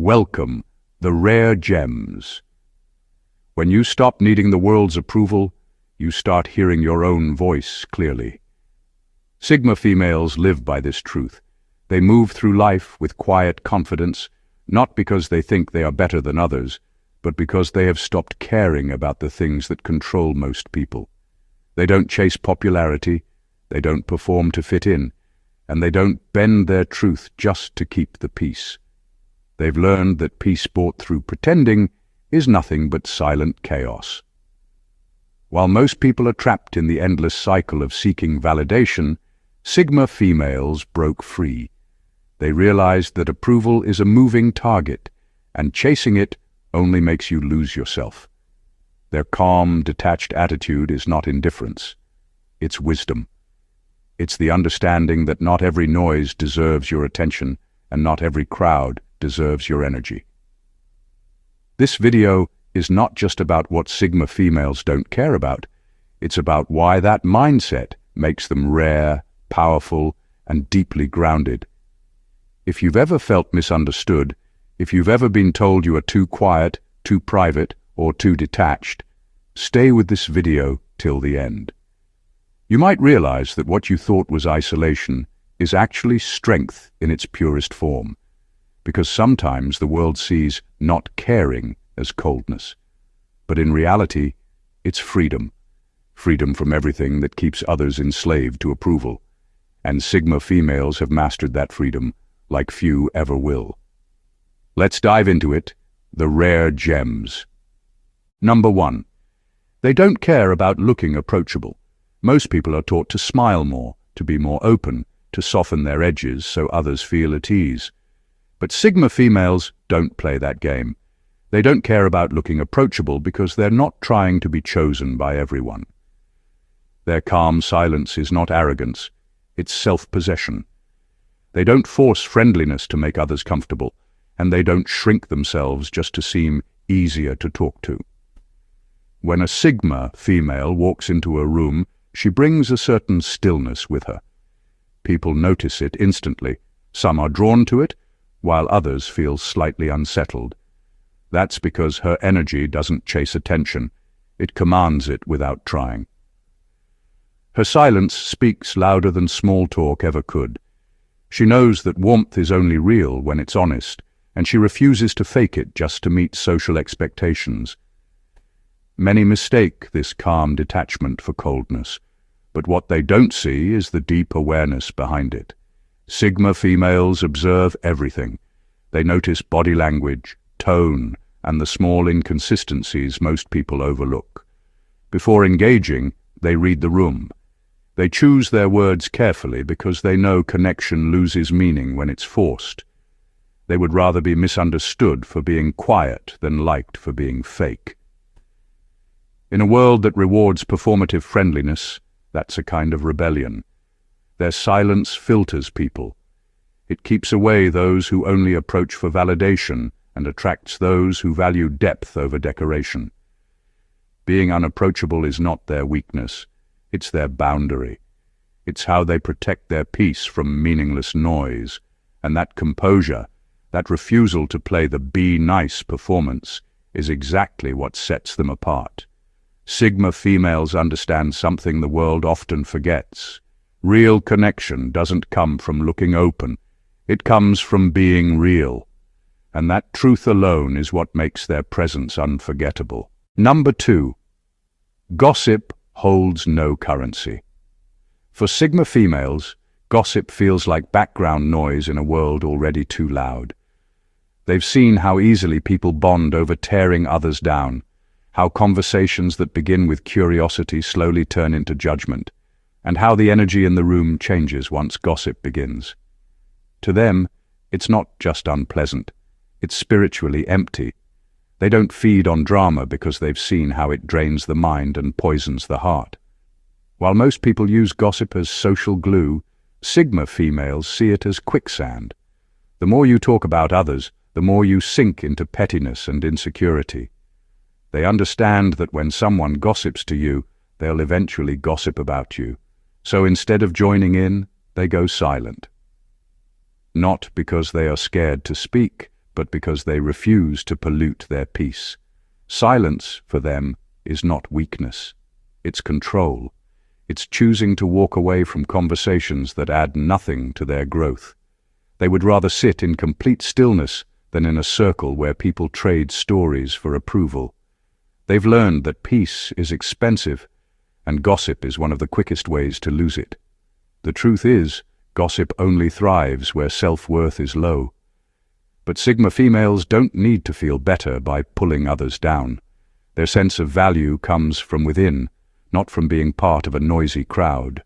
Welcome, the rare gems. When you stop needing the world's approval, you start hearing your own voice clearly. Sigma females live by this truth. They move through life with quiet confidence, not because they think they are better than others, but because they have stopped caring about the things that control most people. They don't chase popularity, they don't perform to fit in, and they don't bend their truth just to keep the peace. They've learned that peace bought through pretending is nothing but silent chaos. While most people are trapped in the endless cycle of seeking validation, Sigma females broke free. They realized that approval is a moving target, and chasing it only makes you lose yourself. Their calm, detached attitude is not indifference. It's wisdom. It's the understanding that not every noise deserves your attention, and not every crowd deserves your energy. This video is not just about what Sigma females don't care about. It's about why that mindset makes them rare, powerful, and deeply grounded. If you've ever felt misunderstood, if you've ever been told you are too quiet, too private, or too detached, stay with this video till the end. You might realize that what you thought was isolation is actually strength in its purest form, because sometimes the world sees not caring as coldness. But in reality, it's freedom. Freedom from everything that keeps others enslaved to approval. And Sigma females have mastered that freedom like few ever will. Let's dive into it, the rare gems. Number 1. They don't care about looking approachable. Most people are taught to smile more, to be more open, to soften their edges so others feel at ease. But Sigma females don't play that game. They don't care about looking approachable because they're not trying to be chosen by everyone. Their calm silence is not arrogance, it's self-possession. They don't force friendliness to make others comfortable, and they don't shrink themselves just to seem easier to talk to. When a Sigma female walks into a room, she brings a certain stillness with her. People notice it instantly. Some are drawn to it, while others feel slightly unsettled. That's because her energy doesn't chase attention. It commands it without trying. Her silence speaks louder than small talk ever could. She knows that warmth is only real when it's honest, and she refuses to fake it just to meet social expectations. Many mistake this calm detachment for coldness, but what they don't see is the deep awareness behind it. Sigma females observe everything. They notice body language, tone, and the small inconsistencies most people overlook. Before engaging, they read the room. They choose their words carefully because they know connection loses meaning when it's forced. They would rather be misunderstood for being quiet than liked for being fake. In a world that rewards performative friendliness, that's a kind of rebellion. Their silence filters people. It keeps away those who only approach for validation and attracts those who value depth over decoration. Being unapproachable is not their weakness, it's their boundary. It's how they protect their peace from meaningless noise, and that composure, that refusal to play the be nice performance, is exactly what sets them apart. Sigma females understand something the world often forgets. Real connection doesn't come from looking open, it comes from being real. And that truth alone is what makes their presence unforgettable. Number 2. Gossip holds no currency. For Sigma females, gossip feels like background noise in a world already too loud. They've seen how easily people bond over tearing others down, how conversations that begin with curiosity slowly turn into judgment, and how the energy in the room changes once gossip begins. To them, it's not just unpleasant, it's spiritually empty. They don't feed on drama because they've seen how it drains the mind and poisons the heart. While most people use gossip as social glue, Sigma females see it as quicksand. The more you talk about others, the more you sink into pettiness and insecurity. They understand that when someone gossips to you, they'll eventually gossip about you. So instead of joining in, they go silent. Not because they are scared to speak, but because they refuse to pollute their peace. Silence, for them, is not weakness. It's control. It's choosing to walk away from conversations that add nothing to their growth. They would rather sit in complete stillness than in a circle where people trade stories for approval. They've learned that peace is expensive, and gossip is one of the quickest ways to lose it. The truth is, gossip only thrives where self-worth is low. But Sigma females don't need to feel better by pulling others down. Their sense of value comes from within, not from being part of a noisy crowd.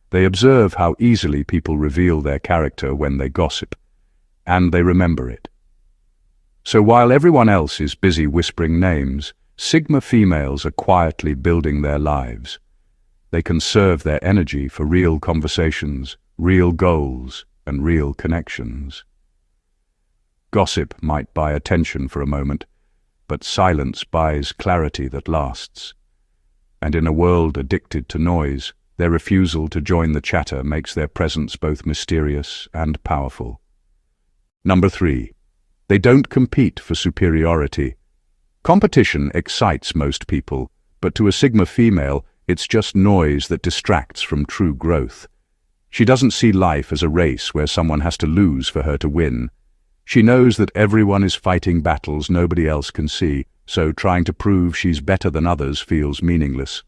They observe how easily people reveal their character when they gossip, and they remember it. So while everyone else is busy whispering names, Sigma females are quietly building their lives. They conserve their energy for real conversations, real goals, and real connections. Gossip might buy attention for a moment, but silence buys clarity that lasts. And in a world addicted to noise, their refusal to join the chatter makes their presence both mysterious and powerful. Number 3. They don't compete for superiority. Competition excites most people, but to a Sigma female, it's just noise that distracts from true growth. She doesn't see life as a race where someone has to lose for her to win. She knows that everyone is fighting battles nobody else can see, so trying to prove she's better than others feels meaningless.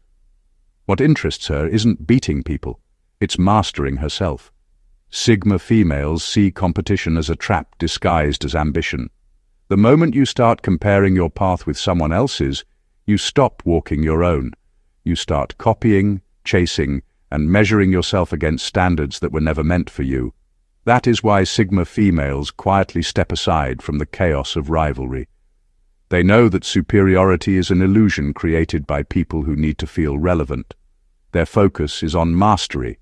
What interests her isn't beating people, it's mastering herself. Sigma females see competition as a trap disguised as ambition. The moment you start comparing your path with someone else's, you stop walking your own. You start copying, chasing, and measuring yourself against standards that were never meant for you. That is why Sigma females quietly step aside from the chaos of rivalry. They know that superiority is an illusion created by people who need to feel relevant. Their focus is on mastery,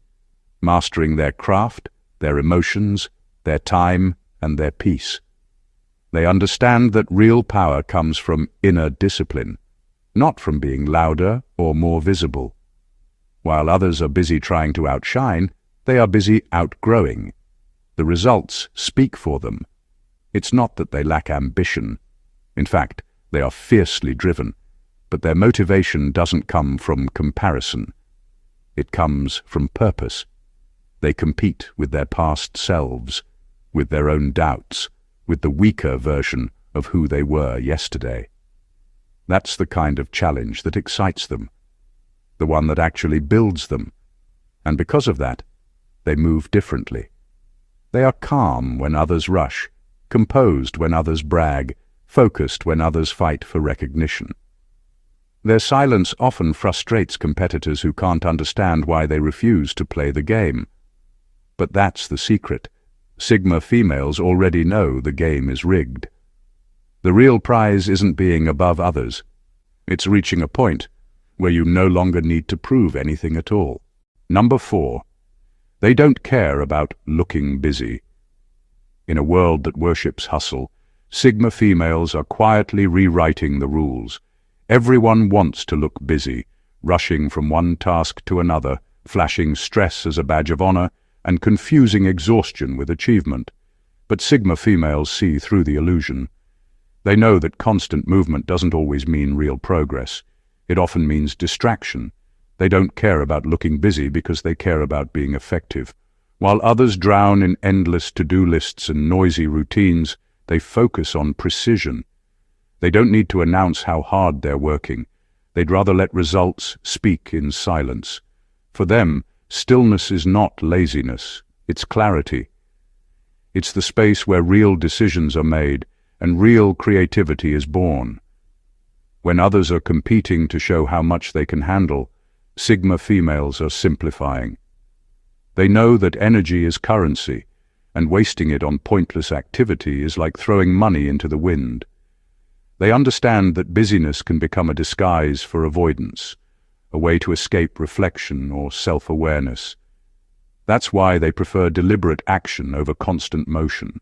mastering their craft, their emotions, their time, and their peace. They understand that real power comes from inner discipline, not from being louder or more visible. While others are busy trying to outshine, they are busy outgrowing. The results speak for them. It's not that they lack ambition. In fact, they are fiercely driven, but their motivation doesn't come from comparison. It comes from purpose. They compete with their past selves, with their own doubts, with the weaker version of who they were yesterday. That's the kind of challenge that excites them, the one that actually builds them. And because of that, they move differently. They are calm when others rush, composed when others brag, focused when others fight for recognition. Their silence often frustrates competitors who can't understand why they refuse to play the game. But that's the secret. Sigma females already know the game is rigged. The real prize isn't being above others. It's reaching a point where you no longer need to prove anything at all. Number 4. They don't care about looking busy. In a world that worships hustle, Sigma females are quietly rewriting the rules. Everyone wants to look busy, rushing from one task to another, flashing stress as a badge of honor, and confusing exhaustion with achievement. But Sigma females see through the illusion. They know that constant movement doesn't always mean real progress. It often means distraction. They don't care about looking busy because they care about being effective. While others drown in endless to-do lists and noisy routines, they focus on precision. They don't need to announce how hard they're working. They'd rather let results speak in silence. For them, stillness is not laziness, it's clarity. It's the space where real decisions are made and real creativity is born. When others are competing to show how much they can handle, Sigma females are simplifying. They know that energy is currency, and wasting it on pointless activity is like throwing money into the wind. They understand that busyness can become a disguise for avoidance, a way to escape reflection or self-awareness. That's why they prefer deliberate action over constant motion.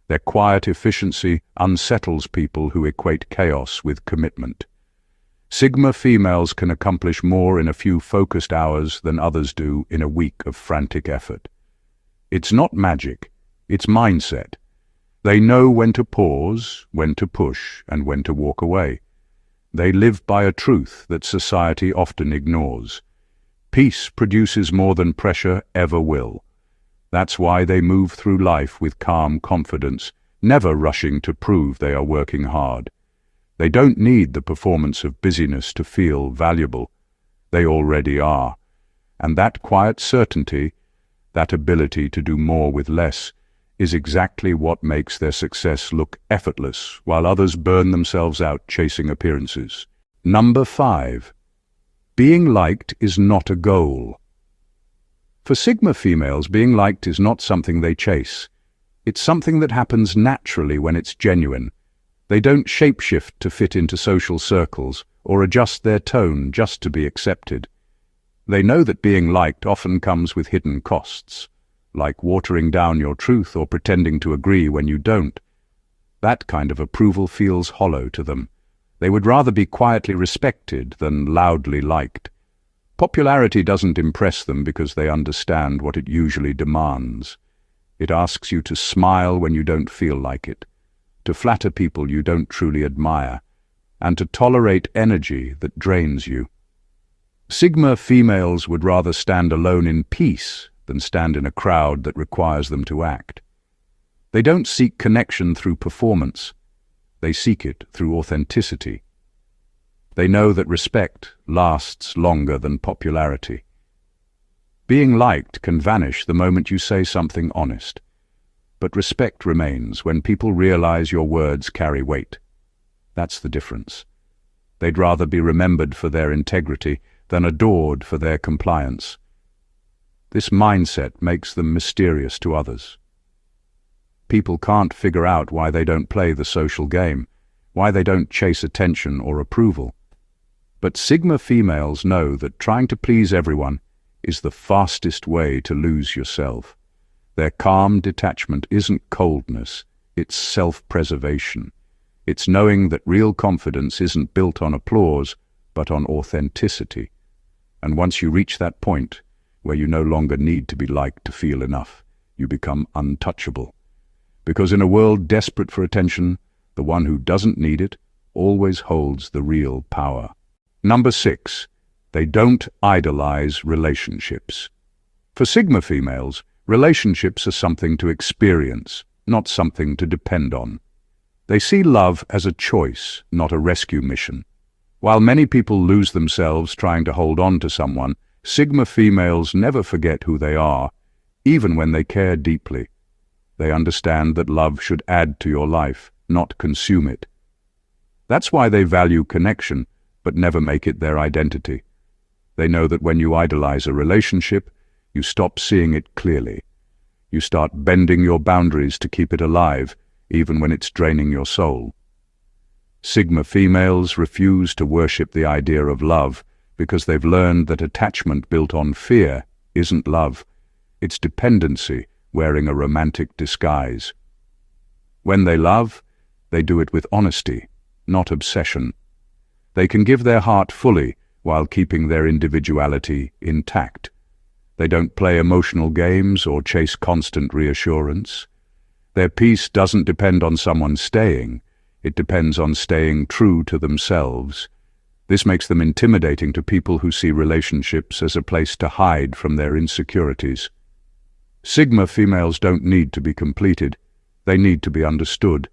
Their quiet efficiency unsettles people who equate chaos with commitment. Sigma females can accomplish more in a few focused hours than others do in a week of frantic effort. It's not magic, it's mindset. They know when to pause, when to push, and when to walk away. They live by a truth that society often ignores. Peace produces more than pressure ever will. That's why they move through life with calm confidence, never rushing to prove they are working hard. They don't need the performance of busyness to feel valuable. They already are. And that quiet certainty, that ability to do more with less, is exactly what makes their success look effortless while others burn themselves out chasing appearances. Number 5. Being liked is not a goal. For Sigma females, being liked is not something they chase. It's something that happens naturally when it's genuine. They don't shapeshift to fit into social circles or adjust their tone just to be accepted. They know that being liked often comes with hidden costs, like watering down your truth or pretending to agree when you don't. That kind of approval feels hollow to them. They would rather be quietly respected than loudly liked. Popularity doesn't impress them because they understand what it usually demands. It asks you to smile when you don't feel like it, to flatter people you don't truly admire, and to tolerate energy that drains you. Sigma females would rather stand alone in peace than stand in a crowd that requires them to act. They don't seek connection through performance. They seek it through authenticity. They know that respect lasts longer than popularity. Being liked can vanish the moment you say something honest, but respect remains when people realize your words carry weight. That's the difference. They'd rather be remembered for their integrity than adored for their compliance. This mindset makes them mysterious to others. People can't figure out why they don't play the social game, why they don't chase attention or approval. But Sigma females know that trying to please everyone is the fastest way to lose yourself. Their calm detachment isn't coldness, it's self-preservation. It's knowing that real confidence isn't built on applause, but on authenticity. And once you reach that point, where you no longer need to be liked to feel enough, you become untouchable. Because in a world desperate for attention, the one who doesn't need it always holds the real power. Number 6. They don't idolize relationships. For Sigma females, relationships are something to experience, not something to depend on. They see love as a choice, not a rescue mission. While many people lose themselves trying to hold on to someone, Sigma females never forget who they are, even when they care deeply. They understand that love should add to your life, not consume it. That's why they value connection, but never make it their identity. They know that when you idolize a relationship, you stop seeing it clearly. You start bending your boundaries to keep it alive, even when it's draining your soul. Sigma females refuse to worship the idea of love because they've learned that attachment built on fear isn't love. It's dependency wearing a romantic disguise. When they love, they do it with honesty, not obsession. They can give their heart fully while keeping their individuality intact. They don't play emotional games or chase constant reassurance. Their peace doesn't depend on someone staying. It depends on staying true to themselves. This makes them intimidating to people who see relationships as a place to hide from their insecurities. Sigma females don't need to be completed. They need to be understood.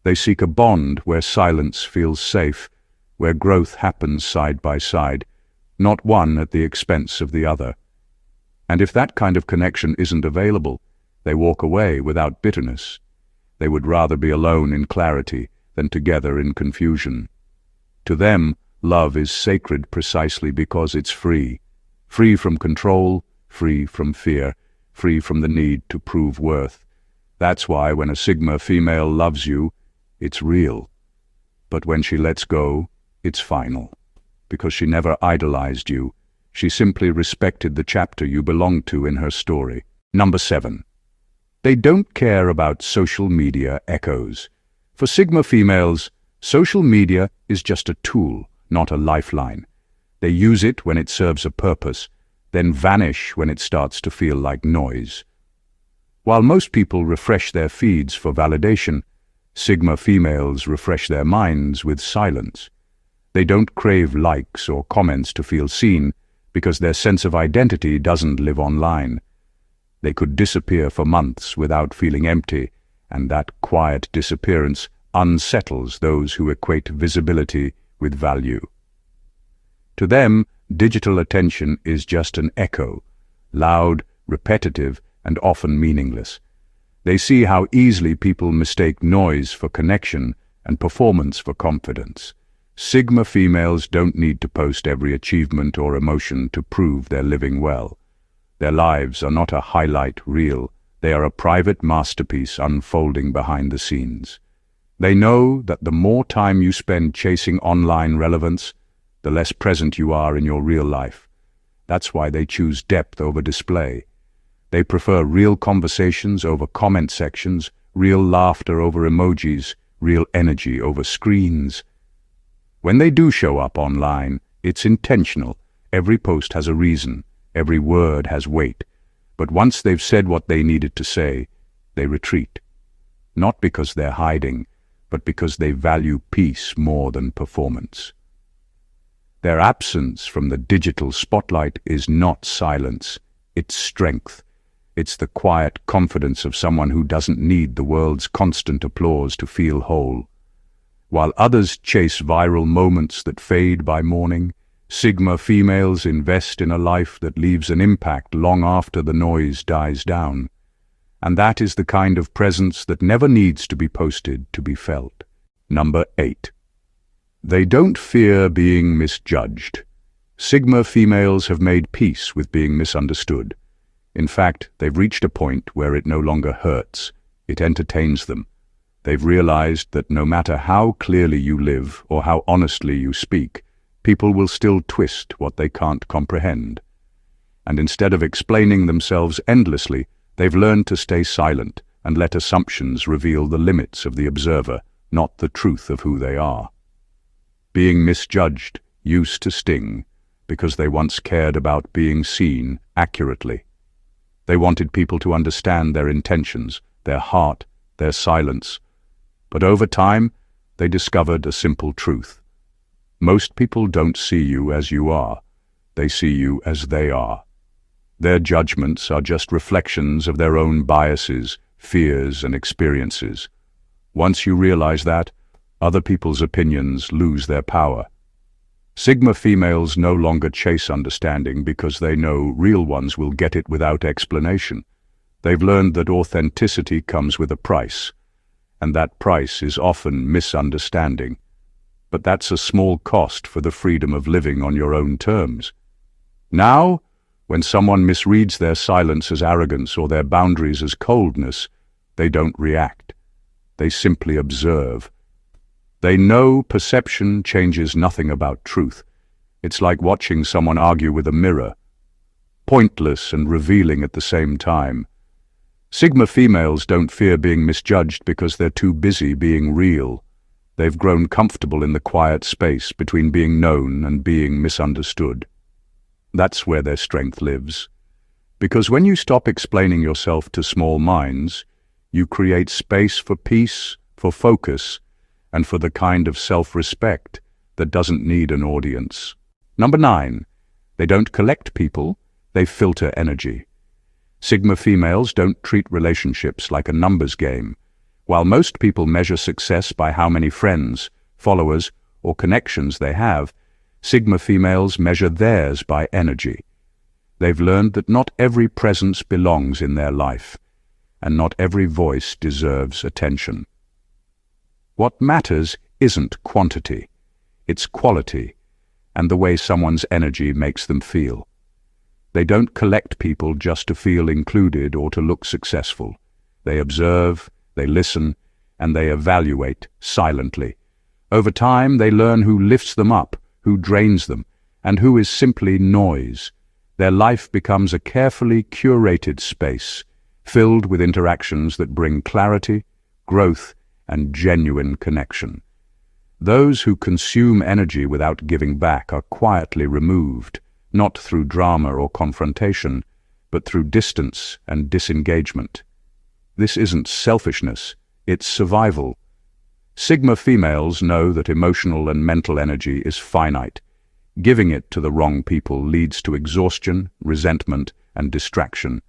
They seek a bond where silence feels safe, where growth happens side by side, not one at the expense of the other. And if that kind of connection isn't available, they walk away without bitterness. They would rather be alone in clarity than together in confusion. To them, love is sacred precisely because it's free. Free from control, free from fear, free from the need to prove worth. That's why when a Sigma female loves you, it's real. But when she lets go, it's final. Because she never idolized you. She simply respected the chapter you belonged to in her story. Number 7. They don't care about social media echoes. For Sigma females, social media is just a tool, not a lifeline. They use it when it serves a purpose, then vanish when it starts to feel like noise. While most people refresh their feeds for validation, Sigma females refresh their minds with silence. They don't crave likes or comments to feel seen because their sense of identity doesn't live online. They could disappear for months without feeling empty, and that quiet disappearance unsettles those who equate visibility with value. To them, digital attention is just an echo, loud, repetitive, and often meaningless. They see how easily people mistake noise for connection and performance for confidence. Sigma females don't need to post every achievement or emotion to prove they're living well. Their lives are not a highlight reel, they are a private masterpiece unfolding behind the scenes. They know that the more time you spend chasing online relevance, the less present you are in your real life. That's why they choose depth over display. They prefer real conversations over comment sections, real laughter over emojis, real energy over screens. When they do show up online, it's intentional. Every post has a reason, every word has weight. But once they've said what they needed to say, they retreat. Not because they're hiding, but because they value peace more than performance. Their absence from the digital spotlight is not silence, it's strength. It's the quiet confidence of someone who doesn't need the world's constant applause to feel whole. While others chase viral moments that fade by morning, Sigma females invest in a life that leaves an impact long after the noise dies down. And that is the kind of presence that never needs to be posted to be felt. Number 8. They don't fear being misjudged. Sigma females have made peace with being misunderstood. In fact, they've reached a point where it no longer hurts. It entertains them. They've realized that no matter how clearly you live or how honestly you speak, people will still twist what they can't comprehend. And instead of explaining themselves endlessly, they've learned to stay silent and let assumptions reveal the limits of the observer, not the truth of who they are. Being misjudged used to sting because they once cared about being seen accurately. They wanted people to understand their intentions, their heart, their silence. But over time, they discovered a simple truth. Most people don't see you as you are. They see you as they are. Their judgments are just reflections of their own biases, fears, and experiences. Once you realize that, other people's opinions lose their power. Sigma females no longer chase understanding because they know real ones will get it without explanation. They've learned that authenticity comes with a price, and that price is often misunderstanding. But that's a small cost for the freedom of living on your own terms. Now, when someone misreads their silence as arrogance or their boundaries as coldness, they don't react. They simply observe. They know perception changes nothing about truth. It's like watching someone argue with a mirror, pointless and revealing at the same time. Sigma females don't fear being misjudged because they're too busy being real. They've grown comfortable in the quiet space between being known and being misunderstood. That's where their strength lives. Because when you stop explaining yourself to small minds, you create space for peace, for focus, and for the kind of self-respect that doesn't need an audience. Number 9. They don't collect people, they filter energy. Sigma females don't treat relationships like a numbers game. While most people measure success by how many friends, followers, or connections they have, Sigma females measure theirs by energy. They've learned that not every presence belongs in their life, and not every voice deserves attention. What matters isn't quantity, it's quality, and the way someone's energy makes them feel. They don't collect people just to feel included or to look successful. They observe, they listen, and they evaluate silently. Over time, they learn who lifts them up, who drains them, and who is simply noise. Their life becomes a carefully curated space, filled with interactions that bring clarity, growth, and genuine connection. Those who consume energy without giving back are quietly removed, not through drama or confrontation, but through distance and disengagement. This isn't selfishness, it's survival. Sigma females know that emotional and mental energy is finite. Giving it to the wrong people leads to exhaustion, resentment, and distraction.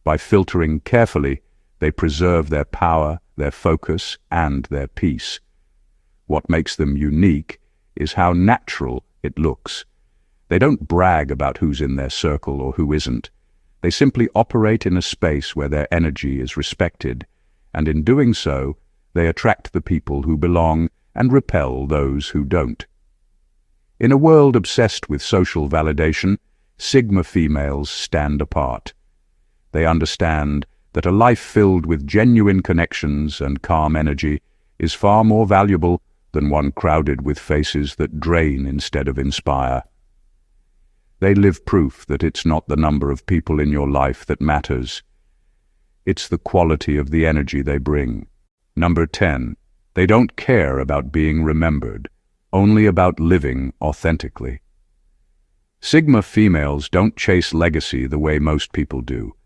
By filtering carefully, they preserve their power, their focus, and their peace. What makes them unique is how natural it looks. They don't brag about who's in their circle or who isn't. They simply operate in a space where their energy is respected, and in doing so, they attract the people who belong and repel those who don't. In a world obsessed with social validation, Sigma females stand apart. They understand that a life filled with genuine connections and calm energy is far more valuable than one crowded with faces that drain instead of inspire. They live proof that it's not the number of people in your life that matters. It's the quality of the energy they bring. Number 10. They don't care about being remembered, only about living authentically. Sigma females don't chase legacy the way most people do.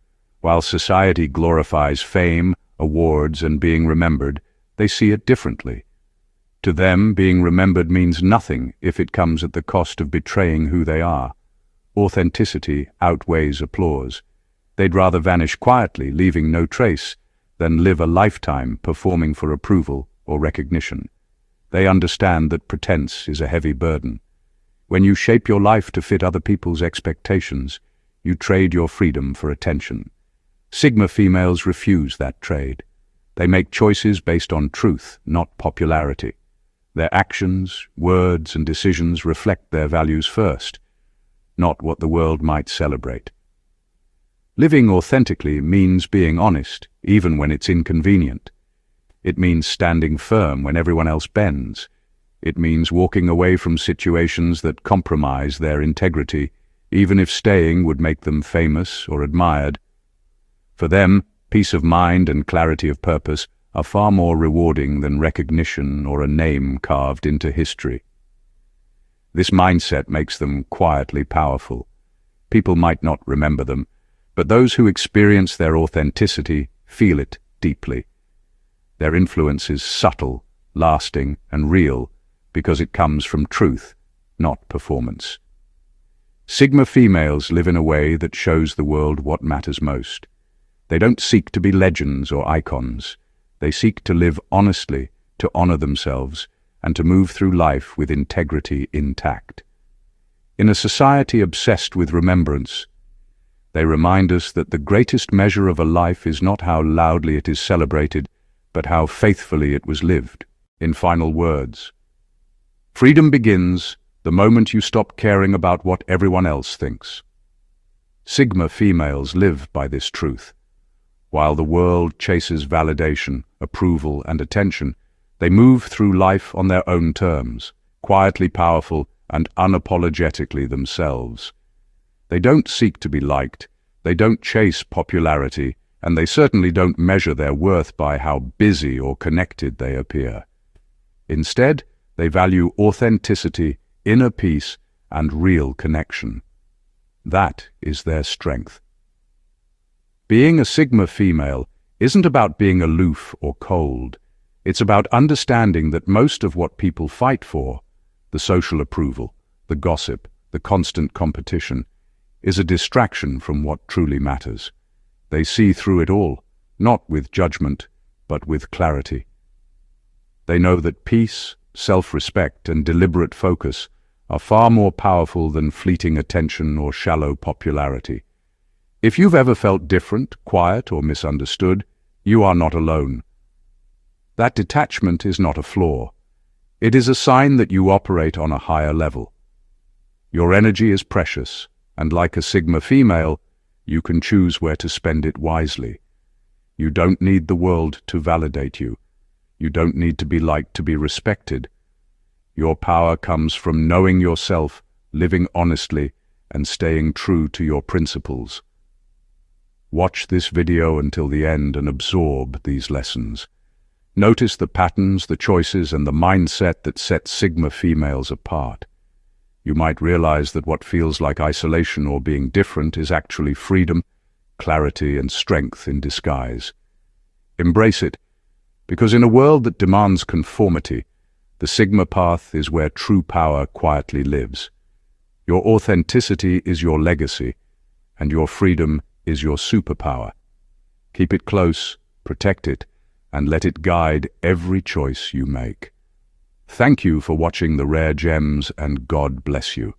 While society glorifies fame, awards, and being remembered, they see it differently. To them, being remembered means nothing if it comes at the cost of betraying who they are. Authenticity outweighs applause. They'd rather vanish quietly, leaving no trace, than live a lifetime performing for approval or recognition. They understand that pretense is a heavy burden. When you shape your life to fit other people's expectations, you trade your freedom for attention. Sigma females refuse that trade. They make choices based on truth, not popularity. Their actions, words, and decisions reflect their values first, not what the world might celebrate. Living authentically means being honest, even when it's inconvenient. It means standing firm when everyone else bends. It means walking away from situations that compromise their integrity, even if staying would make them famous or admired. For them, peace of mind and clarity of purpose are far more rewarding than recognition or a name carved into history. This mindset makes them quietly powerful. People might not remember them, but those who experience their authenticity feel it deeply. Their influence is subtle, lasting, and real because it comes from truth, not performance. Sigma females live in a way that shows the world what matters most. They don't seek to be legends or icons. They seek to live honestly, to honor themselves, and to move through life with integrity intact. In a society obsessed with remembrance, they remind us that the greatest measure of a life is not how loudly it is celebrated, but how faithfully it was lived. In final words, freedom begins the moment you stop caring about what everyone else thinks. Sigma females live by this truth. While the world chases validation, approval, and attention, they move through life on their own terms, quietly powerful and unapologetically themselves. They don't seek to be liked, they don't chase popularity, and they certainly don't measure their worth by how busy or connected they appear. Instead, they value authenticity, inner peace, and real connection. That is their strength. Being a Sigma female isn't about being aloof or cold. It's about understanding that most of what people fight for, the social approval, the gossip, the constant competition, is a distraction from what truly matters. They see through it all, not with judgment, but with clarity. They know that peace, self-respect, and deliberate focus are far more powerful than fleeting attention or shallow popularity. If you've ever felt different, quiet, or misunderstood, you are not alone. That detachment is not a flaw. It is a sign that you operate on a higher level. Your energy is precious, and like a Sigma female, you can choose where to spend it wisely. You don't need the world to validate you. You don't need to be liked to be respected. Your power comes from knowing yourself, living honestly, and staying true to your principles. Watch this video until the end and absorb these lessons. Notice the patterns, the choices, and the mindset that set Sigma females apart. You might realize that what feels like isolation or being different is actually freedom, clarity, and strength in disguise. Embrace it, because in a world that demands conformity, the Sigma path is where true power quietly lives. Your authenticity is your legacy, and your freedom is your superpower. Keep it close, protect it, and let it guide every choice you make. Thank you for watching The Rare Gems, and God bless you.